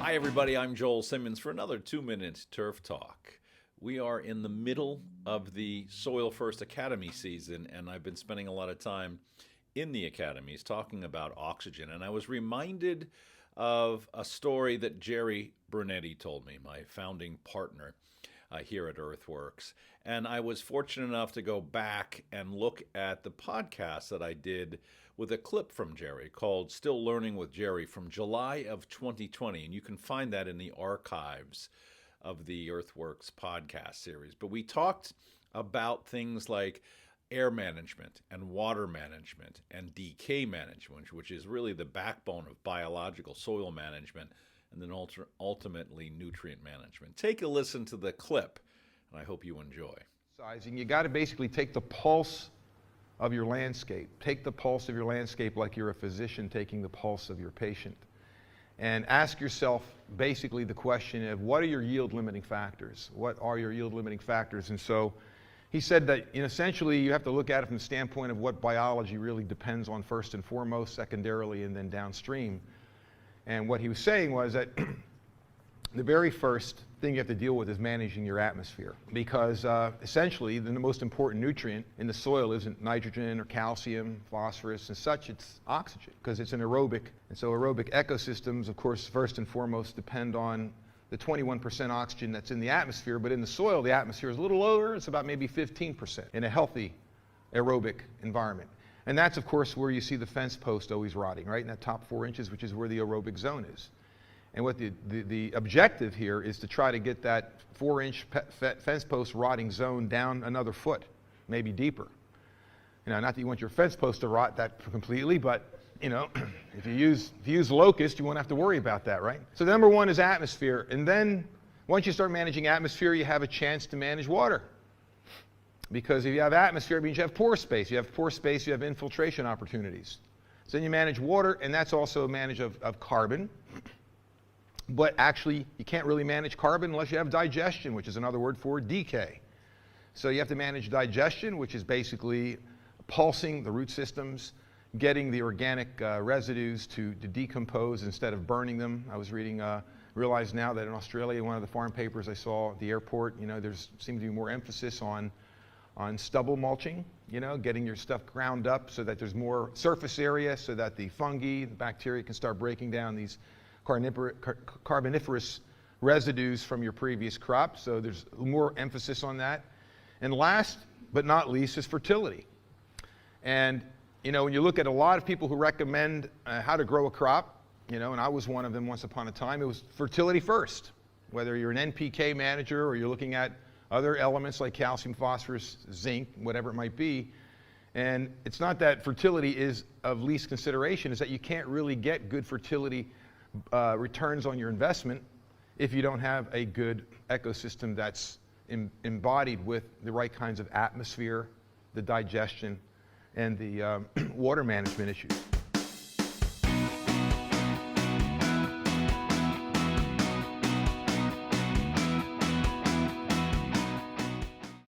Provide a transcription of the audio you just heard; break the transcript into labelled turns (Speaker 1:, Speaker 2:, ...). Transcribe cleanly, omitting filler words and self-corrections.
Speaker 1: Hi, everybody. I'm Joel Simmons for another 2-minute Turf Talk. We are in the middle of the Soil First Academy season, and I've been spending a lot of time in the academies talking about oxygen. And I was reminded of a story that Jerry Brunetti told me, my founding partner here at EarthWorks. And I was fortunate enough to go back and look at the podcast that I did with a clip from Jerry called Still Learning with Jerry from July of 2020. And you can find that in the archives of the EarthWorks podcast series. But we talked about things like air management and water management and decay management, which is really the backbone of biological soil management, and then ultimately nutrient management. Take a listen to the clip, and I hope you enjoy.
Speaker 2: You got to basically take the pulse of your landscape. Take the pulse of your landscape like you're a physician taking the pulse of your patient. And ask yourself basically the question of what are your yield limiting factors? What are your yield limiting factors? And so he said that essentially you have to look at it from the standpoint of what biology really depends on first and foremost, secondarily, and then downstream. And what he was saying was that the very first thing you have to deal with is managing your atmosphere, because essentially the most important nutrient in the soil isn't nitrogen or calcium, phosphorus and such, it's oxygen, because it's an aerobic. And so aerobic ecosystems, of course, first and foremost depend on the 21% oxygen that's in the atmosphere, but in the soil the atmosphere is a little lower, it's about maybe 15% in a healthy aerobic environment. And that's, of course, where you see the fence post always rotting, right in that top 4 inches, which is where the aerobic zone is. And what the objective here is to try to get that 4-inch fence post rotting zone down another foot, maybe deeper. Not that you want your fence post to rot that completely, but if you use locust, you won't have to worry about that, right? So number one is atmosphere, and then once you start managing atmosphere, you have a chance to manage water. Because if you have atmosphere, it means you have pore space. You have pore space, you have infiltration opportunities. So then you manage water, and that's also a manage of carbon. But actually, you can't really manage carbon unless you have digestion, which is another word for decay. So you have to manage digestion, which is basically pulsing the root systems, getting the organic residues to decompose instead of burning them. I was realized now that in Australia, one of the farm papers I saw at the airport, there's seems to be more emphasis on stubble mulching, getting your stuff ground up so that there's more surface area so that the fungi, the bacteria can start breaking down these carboniferous residues from your previous crop. So there's more emphasis on that. And last but not least is fertility. And when you look at a lot of people who recommend how to grow a crop, and I was one of them once upon a time, it was fertility first. Whether you're an NPK manager or you're looking at other elements like calcium, phosphorus, zinc, whatever it might be. And it's not that fertility is of least consideration, it's that you can't really get good fertility returns on your investment if you don't have a good ecosystem that's embodied with the right kinds of atmosphere, the digestion, and the water management issues.